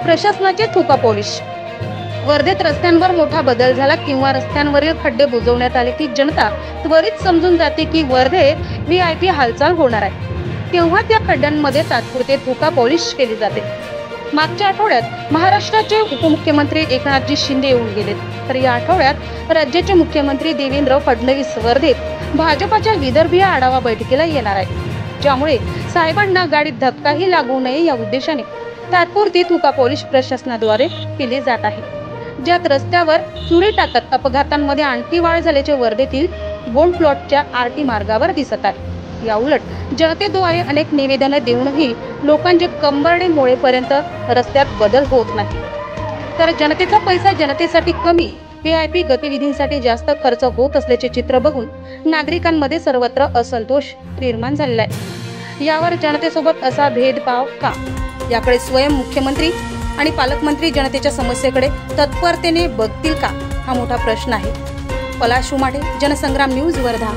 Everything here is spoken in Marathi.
प्रशासनाचे थुका पॉलिश। वर्धेत रस्त्यांवर मोठा बदल झाला किंवा रस्त्यांवरील खड्डे बुजवण्यात आले की जनता त्वरित समजून जाते की वर्धेत व्हीआयपी हालचाल होणार आहे। तेव्हा त्या खड्ड्यांमध्ये तात्पुरते थुका पॉलिश केली जाते। मागच्या आठवड्यात महाराष्ट्राचे उपमुख्यमंत्री एकनाथजी शिंदे येऊन गेलेत, तर या आठवड्यात राज्याचे मुख्यमंत्री देवेंद्र फडणवीस वर्धेत भाजपाच्या विदर्भीय आढावा बैठकीला येणार आहे, ज्यामुळे साहेबांना गाडीत धक्काही लागू नये या उद्देशाने तात्पुरती थुका पॉलिश प्रशासनाद्वारे केली जात आहे। ज्यात रस्त्यावर चुरी टाकत अपघातांमध्ये आणखी वाढ झाल्याचे वर्धेतील बोंड प्लॉटच्या आरटी मार्गावर दिसत आहे। या उलट जनतेद्वारे अनेक निवेदने देऊनही लोकांचे कंबरडे मोळेपर्यंत रस्त्यात बदल होत नाही, तर जनतेचा पैसा जनतेसाठी कमी, व्हीआयपी गतिविधींसाठी जास्त खर्च होत असल्याचे चित्र बघून नागरिकांमध्ये सर्वत्र असंतोष निर्माण झालेला आहे। यावर जनतेसोबत असा भेदभाव का, याकडे स्वयं मुख्यमंत्री आणि पालकमंत्री जनतेच्या समस्येकडे तत्परतेने बघतील का, हा मोठा प्रश्न आहे। पलाश उमाटे, जनसंग्राम न्यूज, वर्धा।